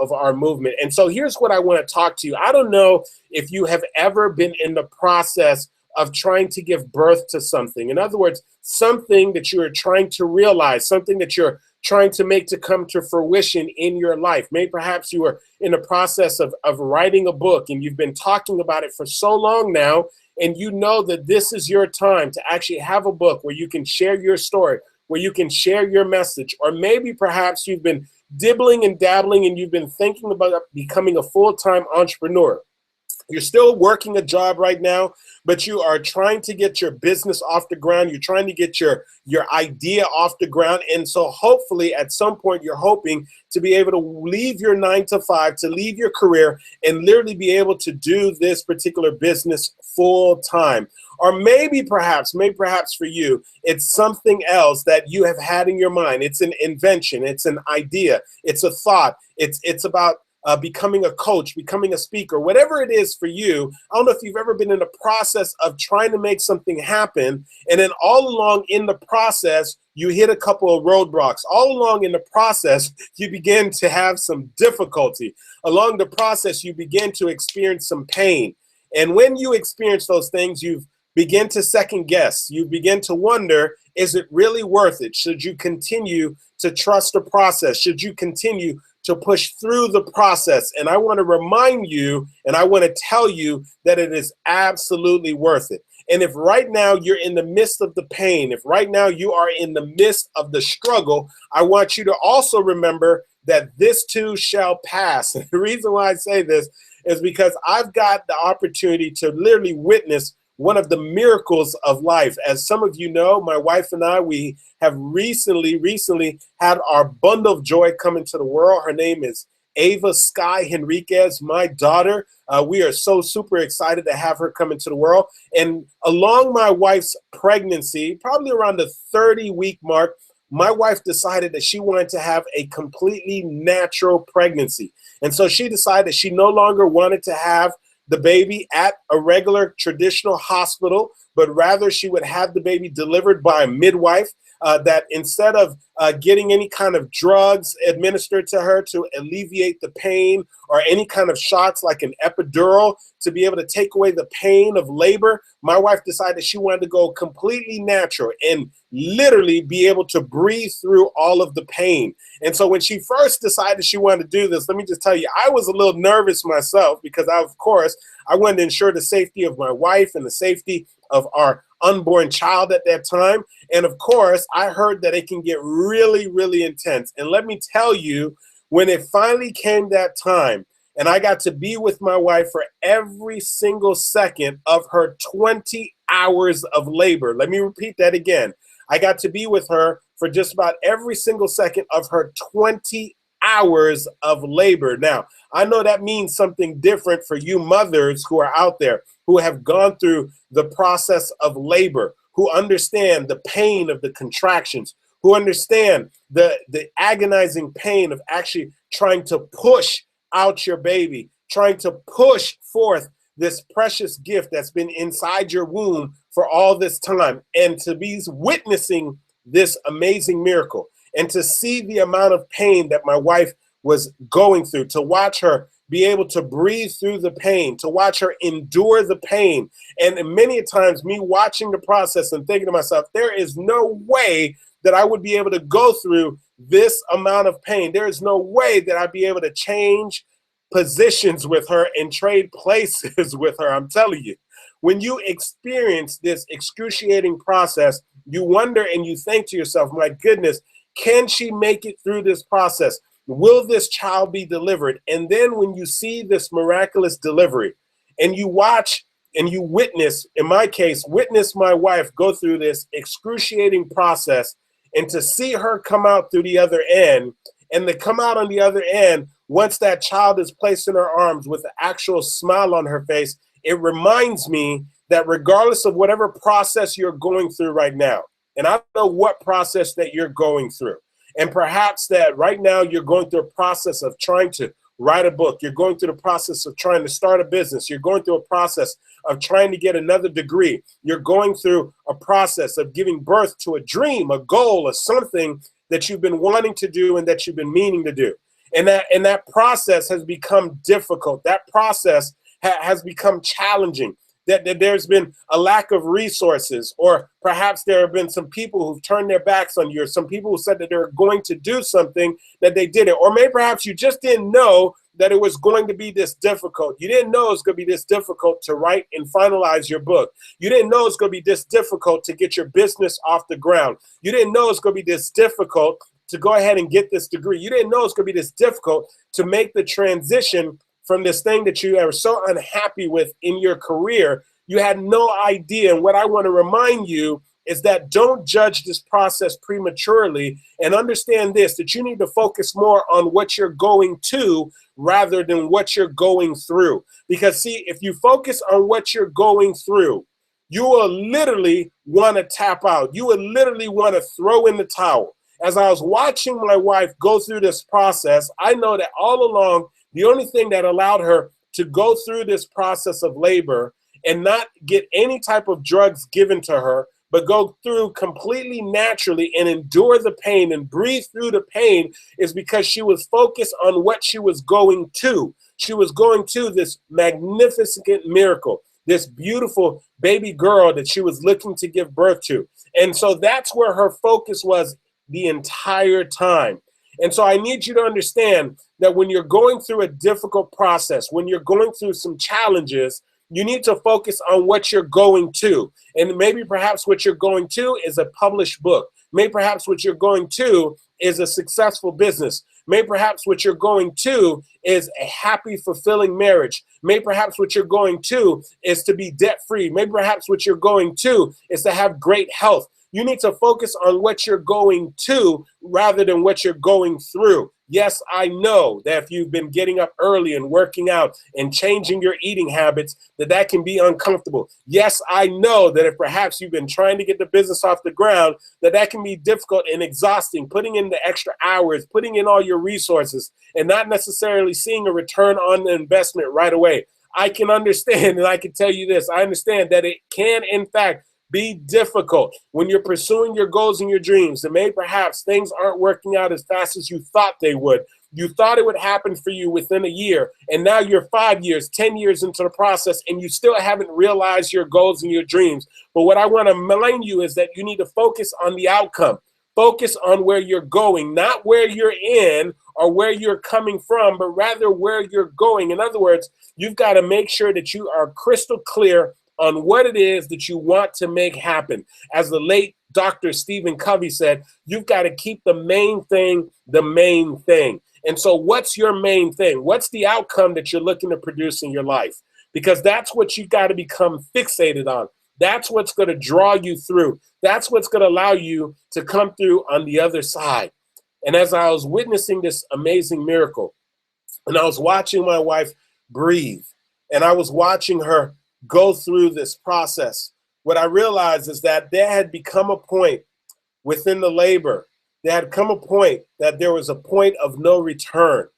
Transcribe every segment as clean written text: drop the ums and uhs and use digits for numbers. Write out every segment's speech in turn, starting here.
of our movement. And so here's what I want to talk to you. I don't know if you have ever been in the process of trying to give birth to something. In other words, something that you're trying to realize, something that you're trying to make to come to fruition in your life. Maybe perhaps you are in the process of writing a book and you've been talking about it for so long now, and you know that this is your time to actually have a book where you can share your story, where you can share your message. Or maybe perhaps you've been dibbling and dabbling and you've been thinking about becoming a full-time entrepreneur. You're still working a job right now, but you are trying to get your business off the ground. You're trying to get your idea off the ground. And so hopefully at some point you're hoping to be able to leave your 9-to-5, to leave your career and literally be able to do this particular business full time. Or maybe perhaps for you, it's something else that you have had in your mind. It's an invention. It's an idea. It's a thought. It's about becoming a coach, becoming a speaker, whatever it is for you. I don't know if you've ever been in the process of trying to make something happen, and then all along in the process, you hit a couple of roadblocks. All along in the process, you begin to have some difficulty. Along the process, you begin to experience some pain. And when you experience those things, you begin to second guess. You begin to wonder, is it really worth it? Should you continue to trust the process? Should you continue to push through the process? And I want to remind you, and I want to tell you that it is absolutely worth it. And if right now you're in the midst of the pain, if right now you are in the midst of the struggle, I want you to also remember that this too shall pass. And the reason why I say this is because I've got the opportunity to literally witness one of the miracles of life. As some of you know, my wife and I, we have recently had our bundle of joy come into the world. Her name is Ava Sky Henriquez, my daughter. We are so super excited to have her come into the world. And along my wife's pregnancy, probably around the 30-week mark, my wife decided that she wanted to have a completely natural pregnancy. And so she decided she no longer wanted to have the baby at a regular traditional hospital, but rather she would have the baby delivered by a midwife, that instead of getting any kind of drugs administered to her to alleviate the pain, or any kind of shots like an epidural to be able to take away the pain of labor, my wife decided she wanted to go completely natural and literally be able to breathe through all of the pain. And so when she first decided she wanted to do this, let me just tell you, I was a little nervous myself because of course, I wanted to ensure the safety of my wife and the safety of our unborn child at that time. And of course, I heard that it can get really, really intense. And let me tell you, when it finally came that time, and I got to be with my wife for every single second of her 20 hours of labor. Let me repeat that again. I got to be with her for just about every single second of her 20 hours of labor. Now, I know that means something different for you mothers who are out there, who have gone through the process of labor, who understand the pain of the contractions, who understand the agonizing pain of actually trying to push out your baby, trying to push forth this precious gift that's been inside your womb for all this time, and to be witnessing this amazing miracle, and to see the amount of pain that my wife was going through, to watch her be able to breathe through the pain, to watch her endure the pain. And many times me watching the process and thinking to myself, there is no way that I would be able to go through this amount of pain. There is no way that I'd be able to change positions with her and trade places with her. I'm telling you, when you experience this excruciating process, you wonder and you think to yourself, my goodness, can she make it through this process? Will this child be delivered? And then when you see this miraculous delivery and you watch and you witness, in my case, witness my wife go through this excruciating process, and to see her come out through the other end, and to come out on the other end, once that child is placed in her arms with an actual smile on her face, it reminds me that regardless of whatever process you're going through right now, and I don't know what process that you're going through, and perhaps that right now you're going through a process of trying to write a book, you're going through the process of trying to start a business, you're going through a process of trying to get another degree, you're going through a process of giving birth to a dream, a goal, or something that you've been wanting to do and that you've been meaning to do. And that process has become difficult. That process has become challenging. That there's been a lack of resources, or perhaps there have been some people who've turned their backs on you, or some people who said that they're going to do something that they didn't, or maybe perhaps you just didn't know that it was going to be this difficult. You didn't know it was going to be this difficult to write and finalize your book. You didn't know it was going to be this difficult to get your business off the ground. You didn't know it was going to be this difficult to go ahead and get this degree. You didn't know it was going to be this difficult to make the transition from this thing that you are so unhappy with in your career. You had no idea. And what I want to remind you is that don't judge this process prematurely, and understand this, that you need to focus more on what you're going to rather than what you're going through. Because see, if you focus on what you're going through, you will literally want to tap out. You will literally want to throw in the towel. As I was watching my wife go through this process, I know that all along, the only thing that allowed her to go through this process of labor and not get any type of drugs given to her, but go through completely naturally and endure the pain and breathe through the pain, is because she was focused on what she was going to. She was going to this magnificent miracle, this beautiful baby girl that she was looking to give birth to. And so that's where her focus was the entire time. And so I need you to understand that when you're going through a difficult process, when you're going through some challenges, you need to focus on what you're going to. And maybe perhaps what you're going to is a published book. Maybe perhaps what you're going to is a successful business. Maybe perhaps what you're going to is a happy, fulfilling marriage. Maybe perhaps what you're going to is to be debt-free. Maybe perhaps what you're going to is to have great health. You need to focus on what you're going to rather than what you're going through. Yes, I know that if you've been getting up early and working out and changing your eating habits, that can be uncomfortable. Yes, I know that if perhaps you've been trying to get the business off the ground, that can be difficult and exhausting, putting in the extra hours, putting in all your resources, and not necessarily seeing a return on the investment right away. I can understand, and I can tell you this, I understand that it can, in fact, be difficult when you're pursuing your goals and your dreams, and maybe perhaps things aren't working out as fast as you thought they would. You thought it would happen for you within a year, and now you're 5 years, 10 years into the process, and you still haven't realized your goals and your dreams. But what I want to remind you is that you need to focus on the outcome. Focus on where you're going, not where you're in or where you're coming from, but rather where you're going. In other words, you've got to make sure that you are crystal clear on what it is that you want to make happen. As the late Dr. Stephen Covey said, you've got to keep the main thing the main thing. And so what's your main thing? What's the outcome that you're looking to produce in your life? Because that's what you got to become fixated on. That's what's going to draw you through. That's what's going to allow you to come through on the other side. And as I was witnessing this amazing miracle, and I was watching my wife breathe, and I was watching her go through this process, what I realized is that there had become a point within the labor, there had come a point that there was a point of no return.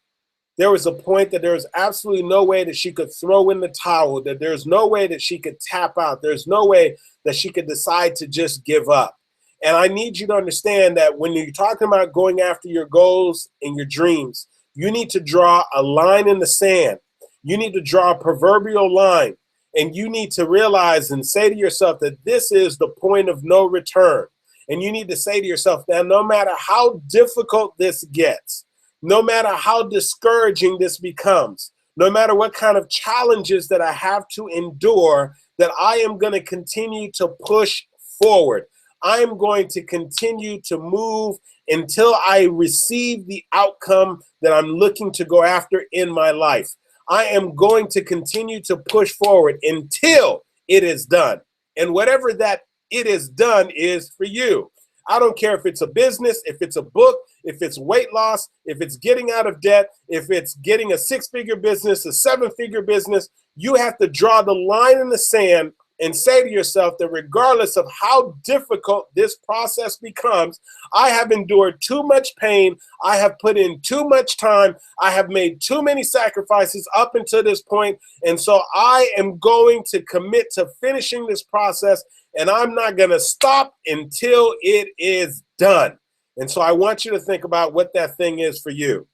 There was a point that there was absolutely no way that she could throw in the towel, that there's no way that she could tap out. There's no way that she could decide to just give up. And I need you to understand that when you're talking about going after your goals and your dreams, you need to draw a line in the sand. You need to draw a proverbial line. And you need to realize and say to yourself that this is the point of no return. And you need to say to yourself that no matter how difficult this gets, no matter how discouraging this becomes, no matter what kind of challenges that I have to endure, that I am going to continue to push forward. I am going to continue to move until I receive the outcome that I'm looking to go after in my life. I am going to continue to push forward until it is done. And whatever that it is done is for you. I don't care if it's a business, if it's a book, if it's weight loss, if it's getting out of debt, if it's getting a 6-figure business, a 7-figure business. You have to draw the line in the sand and say to yourself that regardless of how difficult this process becomes, I have endured too much pain. I have put in too much time. I have made too many sacrifices up until this point. And so I am going to commit to finishing this process, and I'm not going to stop until it is done. And so I want you to think about what that thing is for you.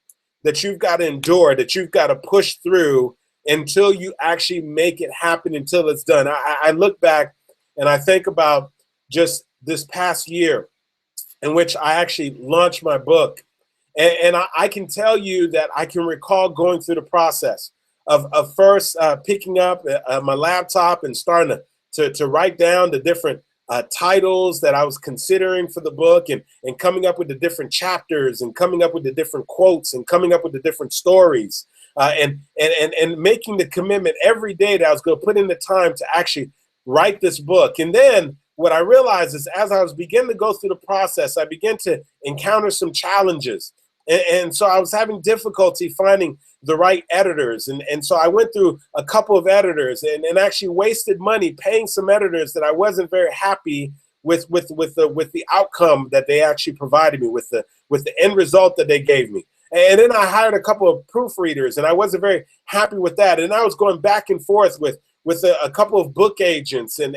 that you've got to endure, that you've got to push through until you actually make it happen, until it's done. I look back and I think about just this past year in which I actually launched my book. And I can tell you that I can recall going through the process of first picking up my laptop and starting to write down the different titles that I was considering for the book, and coming up with the different chapters, and coming up with the different quotes, and coming up with the different stories, and making the commitment every day that I was going to put in the time to actually write this book. And then what I realized is, as I was beginning to go through the process, I began to encounter some challenges. And so I was having difficulty finding the right editors. And so I went through a couple of editors and actually wasted money paying some editors that I wasn't very happy with the outcome that they actually provided me with, the end result that they gave me. And then I hired a couple of proofreaders, and I wasn't very happy with that. And I was going back and forth with a couple of book agents and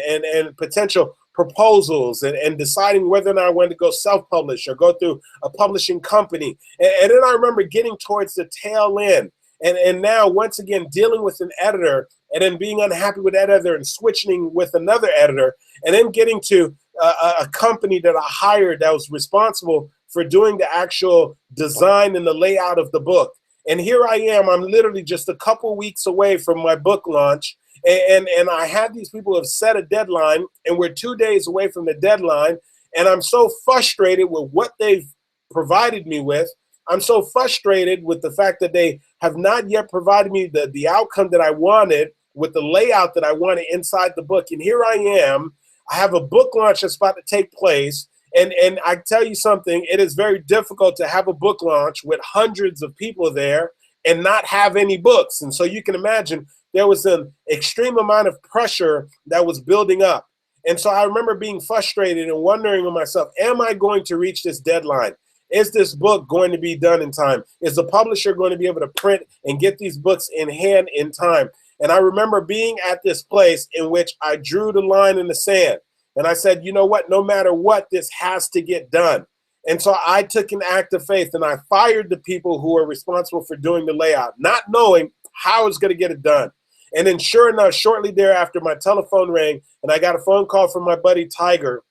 potential proposals, and deciding whether or not I wanted to go self-publish or go through a publishing company. And then I remember getting towards the tail end, and now once again dealing with an editor, and then being unhappy with that editor and switching with another editor, and then getting to a company that I hired that was responsible for doing the actual design and the layout of the book. And here I am, I'm literally just a couple weeks away from my book launch. And I had these people have set a deadline, and we're 2 days away from the deadline. And I'm so frustrated with what they've provided me with. I'm so frustrated with the fact that they have not yet provided me the outcome that I wanted, with the layout that I wanted inside the book. And here I am, I have a book launch that's about to take place. And I tell you something, it is very difficult to have a book launch with hundreds of people there and not have any books. And so you can imagine there was an extreme amount of pressure that was building up. And so I remember being frustrated and wondering to myself, am I going to reach this deadline? Is this book going to be done in time? Is the publisher going to be able to print and get these books in hand in time? And I remember being at this place in which I drew the line in the sand. And I said, you know what, no matter what, this has to get done. And so I took an act of faith, and I fired the people who were responsible for doing the layout, not knowing how I was going to get it done. And then sure enough, shortly thereafter, my telephone rang, and I got a phone call from my buddy Tiger,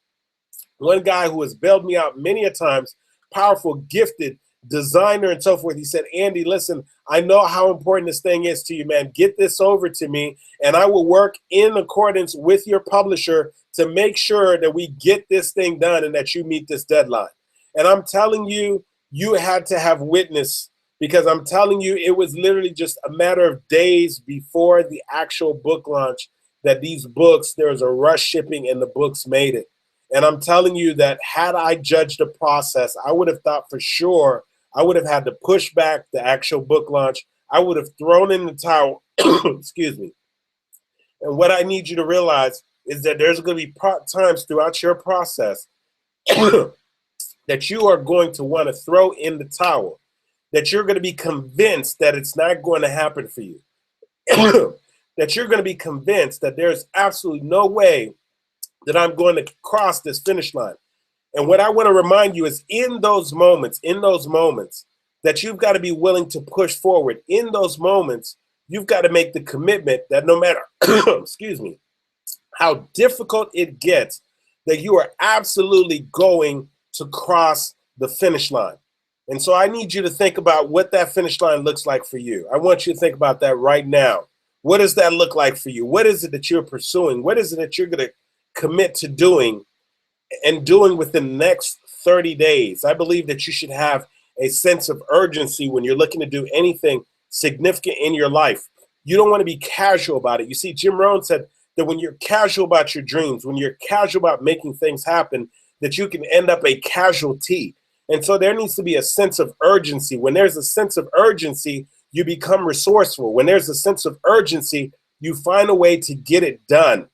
one guy who has bailed me out many a times, powerful, gifted designer and so forth. He said, Andy, listen, I know how important this thing is to you, man. Get this over to me, and I will work in accordance with your publisher to make sure that we get this thing done and that you meet this deadline. And I'm telling you, you had to have witness, because I'm telling you, it was literally just a matter of days before the actual book launch that these books, there was a rush shipping and the books made it. And I'm telling you that had I judged the process, I would have thought for sure I would have had to push back the actual book launch. I would have thrown in the towel, excuse me. And what I need you to realize is that there's going to be times throughout your process that you are going to want to throw in the towel, that you're going to be convinced that it's not going to happen for you, that you're going to be convinced that there's absolutely no way that I'm going to cross this finish line. And what I want to remind you is in those moments, that you've got to be willing to push forward. In those moments, you've got to make the commitment that no matter, excuse me, how difficult it gets, that you are absolutely going to cross the finish line. And so I need you to think about what that finish line looks like for you. I want you to think about that right now. What does that look like for you? What is it that you're pursuing? What is it that you're going to commit to doing and doing within the next 30 days? I believe that you should have a sense of urgency when you're looking to do anything significant in your life. You don't want to be casual about it. You see, Jim Rohn said that when you're casual about your dreams, when you're casual about making things happen, that you can end up a casualty. And so there needs to be a sense of urgency. When there's a sense of urgency, you become resourceful. When there's a sense of urgency, you find a way to get it done.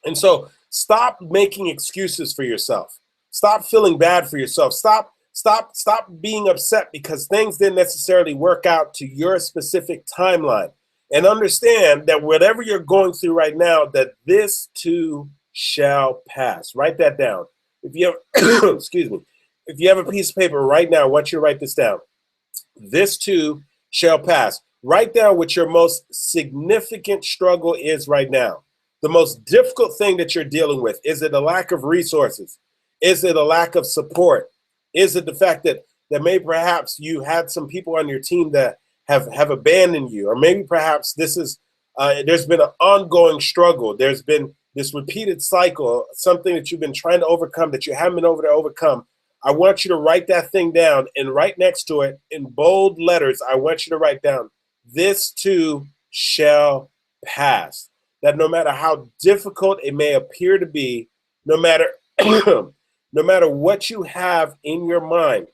And so stop making excuses for yourself. Stop feeling bad for yourself. Stop being upset because things didn't necessarily work out to your specific timeline. And understand that whatever you're going through right now, that this too shall pass. Write that down. If you have, excuse me, if you have a piece of paper right now, I want you to write this down. This too shall pass. Write down what your most significant struggle is right now. The most difficult thing that you're dealing with. Is it a lack of resources? Is it a lack of support? Is it the fact that maybe perhaps you had some people on your team that have abandoned you? Or maybe perhaps this is there's been an ongoing struggle. There's been this repeated cycle, something that you've been trying to overcome that you haven't been able to overcome. I want you to write that thing down, and right next to it in bold letters, I want you to write down, this too shall pass. That no matter how difficult it may appear to be, no matter no matter what you have in your mind,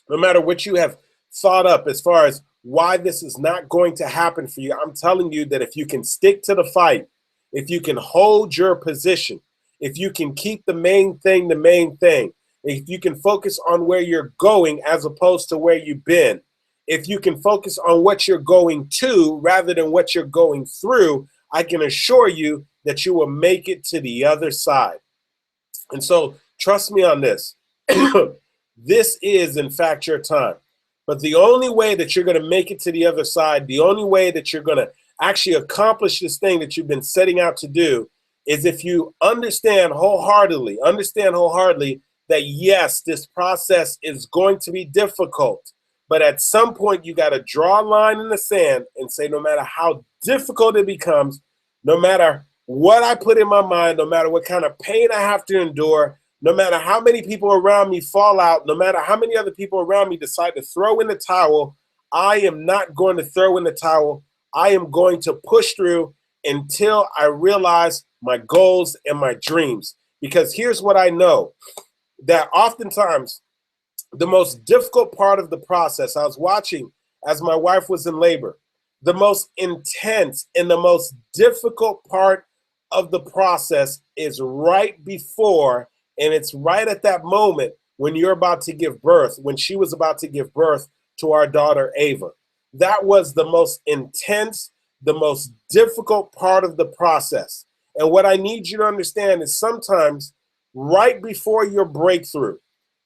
no matter what you have thought up as far as why this is not going to happen for you, I'm telling you that if you can stick to the fight, if you can hold your position, if you can keep the main thing, if you can focus on where you're going as opposed to where you've been, if you can focus on what you're going to rather than what you're going through, I can assure you that you will make it to the other side. And so trust me on this. This is, in fact, your time. But the only way that you're going to make it to the other side, the only way that you're going to actually accomplish this thing that you've been setting out to do is if you understand wholeheartedly that yes, this process is going to be difficult. But at some point, you got to draw a line in the sand and say, no matter how difficult it becomes, no matter what I put in my mind, no matter what kind of pain I have to endure, no matter how many people around me fall out, no matter how many other people around me decide to throw in the towel, I am not going to throw in the towel. I am going to push through until I realize my goals and my dreams. Because here's what I know, that oftentimes the most difficult part of the process, I was watching as my wife was in labor, the most intense and the most difficult part of the process is right before, and it's right at that moment when you're about to give birth, when she was about to give birth to our daughter, Ava. That was the most intense, the most difficult part of the process. And what I need you to understand is sometimes right before your breakthrough,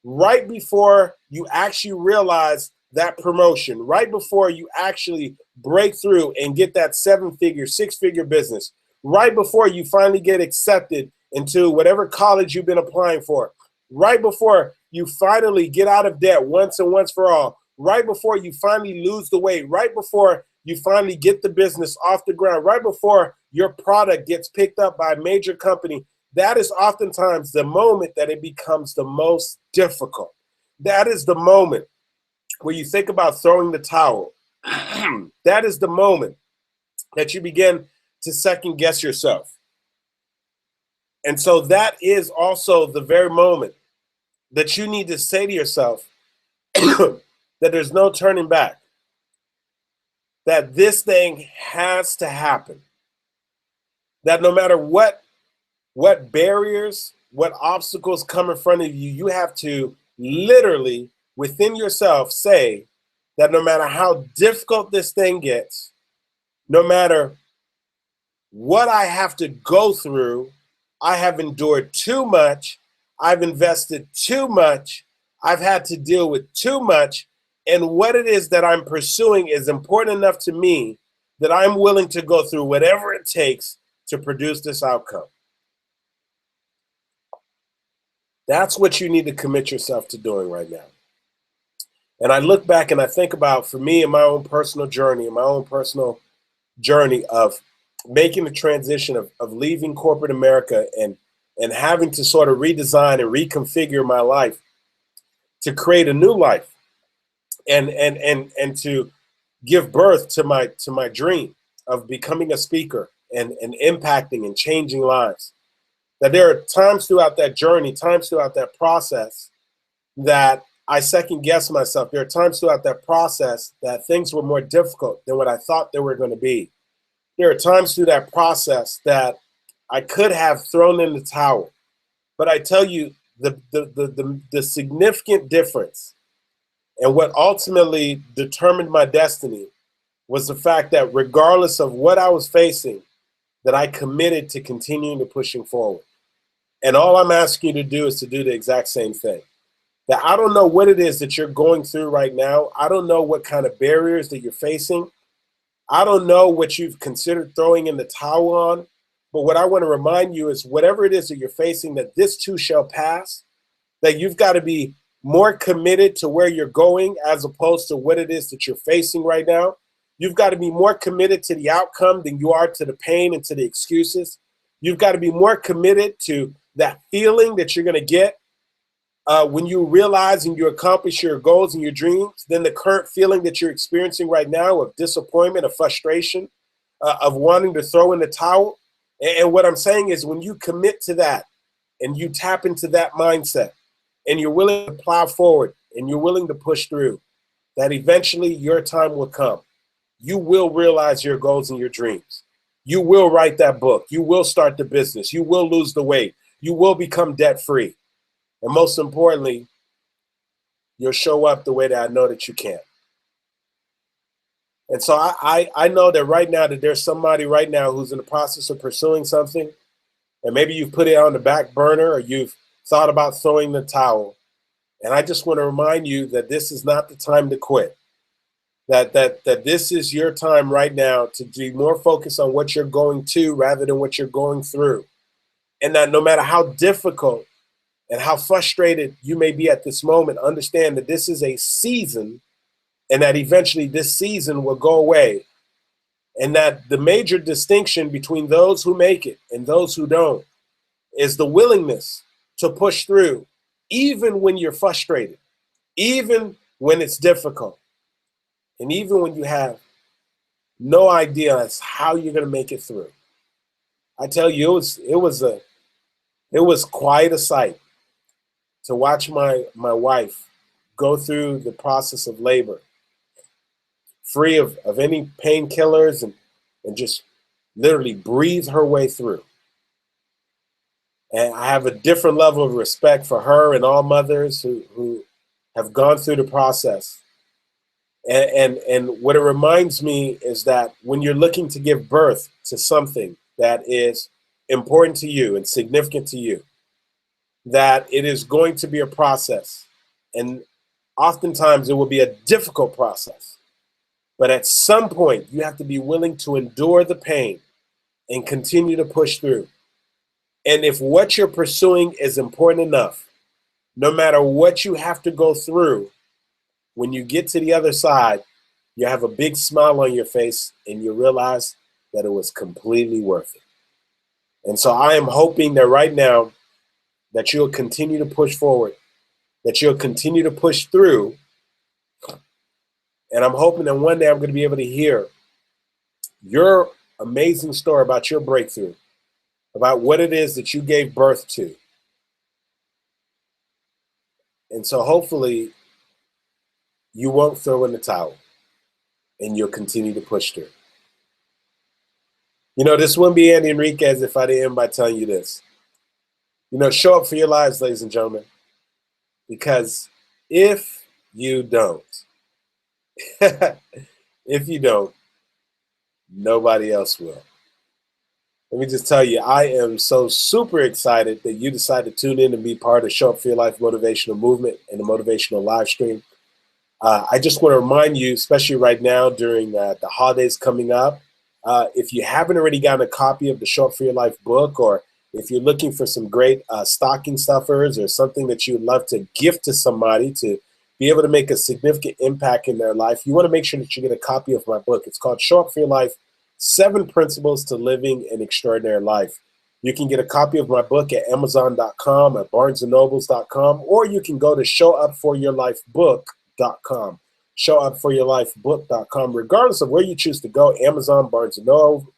right before you actually realize that promotion, right before you actually break through and get that 7-figure, 6-figure business, right before you finally get accepted into whatever college you've been applying for, right before you finally get out of debt once and once for all, right before you finally lose the weight, right before you finally get the business off the ground, right before your product gets picked up by a major company, that is oftentimes the moment that it becomes the most difficult. That is the moment where you think about throwing the towel. That is the moment that you begin to second guess yourself. And so that is also the very moment that you need to say to yourself that there's no turning back, that this thing has to happen, that no matter what barriers, what obstacles come in front of you, you have to literally within yourself say that no matter how difficult this thing gets, no matter what I have to go through, I have endured too much, I've invested too much, I've had to deal with too much, and what it is that I'm pursuing is important enough to me that I'm willing to go through whatever it takes to produce this outcome. That's what you need to commit yourself to doing right now. And I look back and I think about, for me, in my own personal journey, of making the transition of leaving corporate America and having to sort of redesign and reconfigure my life to create a new life and to give birth to my dream of becoming a speaker and impacting and changing lives. That there are times throughout that journey, times throughout that process that I second guess myself. There are times throughout that process that things were more difficult than what I thought they were going to be. There are times through that process that I could have thrown in the towel. But I tell you, the significant difference and what ultimately determined my destiny was the fact that regardless of what I was facing, that I committed to continuing to pushing forward. And all I'm asking you to do is to do the exact same thing. that I don't know what it is that you're going through right now. I don't know what kind of barriers that you're facing. I don't know what you've considered throwing in the towel on. But what I want to remind you is whatever it is that you're facing, that this too shall pass, that you've got to be more committed to where you're going as opposed to what it is that you're facing right now. You've got to be more committed to the outcome than you are to the pain and to the excuses. You've got to be more committed to that feeling that you're going to get when you realize and you accomplish your goals and your dreams than the current feeling that you're experiencing right now of disappointment, of frustration, of wanting to throw in the towel. And what I'm saying is when you commit to that and you tap into that mindset and you're willing to plow forward and you're willing to push through, that eventually your time will come. You will realize your goals and your dreams. You will write that book. You will start the business. You will lose the weight. You will become debt-free. And most importantly, you'll show up the way that I know that you can. And so I know that right now that there's somebody right now who's in the process of pursuing something, and maybe you've put it on the back burner or you've thought about throwing the towel. And I just want to remind you that this is not the time to quit. That this is your time right now to be more focused on what you're going to rather than what you're going through. And that no matter how difficult and how frustrated you may be at this moment, understand that this is a season and that eventually this season will go away. And that the major distinction between those who make it and those who don't is the willingness to push through, even when you're frustrated, even when it's difficult, and even when you have no idea as how you're going to make it through. I tell you, it was quite a sight to watch my wife go through the process of labor, free of any painkillers and just literally breathe her way through. And I have a different level of respect for her and all mothers who have gone through the process. And what it reminds me is that when you're looking to give birth to something that is important to you and significant to you, that it is going to be a process. And oftentimes it will be a difficult process. But at some point, you have to be willing to endure the pain and continue to push through. And if what you're pursuing is important enough, no matter what you have to go through, when you get to the other side, you have a big smile on your face and you realize that it was completely worth it. And so I am hoping that right now that you'll continue to push forward, that you'll continue to push through. And I'm hoping that one day I'm going to be able to hear your amazing story about your breakthrough, about what it is that you gave birth to. And so hopefully you won't throw in the towel and you'll continue to push through. You know, this wouldn't be Andy Henriquez if I didn't end by telling you this. You know, show up for your lives, ladies and gentlemen, because if you don't, if you don't, nobody else will. Let me just tell you, I am so super excited that you decided to tune in and be part of Show Up for Your Life motivational movement and the motivational live stream. I just want to remind you, especially right now during the holidays coming up, if you haven't already gotten a copy of the Show Up for Your Life book, or if you're looking for some great stocking stuffers or something that you would love to gift to somebody to be able to make a significant impact in their life, you want to make sure that you get a copy of my book. It's called Show Up for Your Life, 7 Principles to Living an Extraordinary Life. You can get a copy of my book at Amazon.com, at BarnesandNobles.com, or you can go to ShowUpForYourLifeBook.com, ShowUpForYourLifeBook.com. Regardless of where you choose to go, Amazon, Barnes and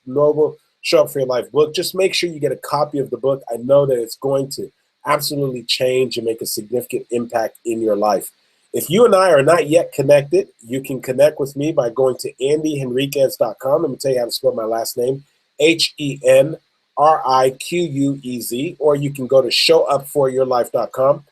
Noble, Show Up for Your Life book, just make sure you get a copy of the book. I know that it's going to absolutely change and make a significant impact in your life. If you and I are not yet connected, you can connect with me by going to AndyHenriquez.com. Let me tell you how to spell my last name, Henriquez, or you can go to ShowUpForYourLife.com.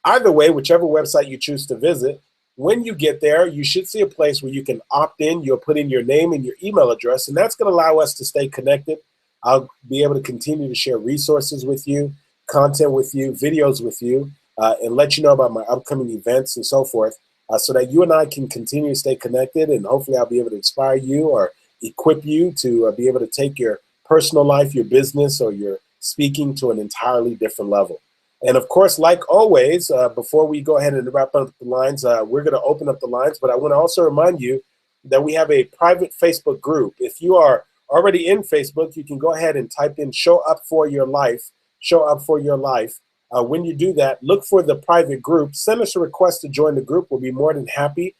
Either way, whichever website you choose to visit, when you get there, you should see a place where you can opt in. You'll put in your name and your email address, and that's going to allow us to stay connected. I'll be able to continue to share resources with you, content with you, videos with you. and let you know about my upcoming events and so forth, so that you and I can continue to stay connected, and hopefully I'll be able to inspire you or equip you to be able to take your personal life, your business, or your speaking to an entirely different level. And of course, like always, before we go ahead and wrap up the lines, we're going to open up the lines, but I want to also remind you that we have a private Facebook group. If you are already in Facebook, you can go ahead and type in "Show Up for Your Life," "Show Up for Your Life." When you do that, look for the private group. Send us a request to join the group. We'll be more than happy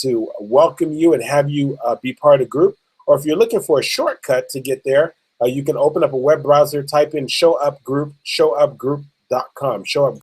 to welcome you and have you be part of the group. Or if you're looking for a shortcut to get there, you can open up a web browser, type in "Show Up Group," showupgroup.com. Show Up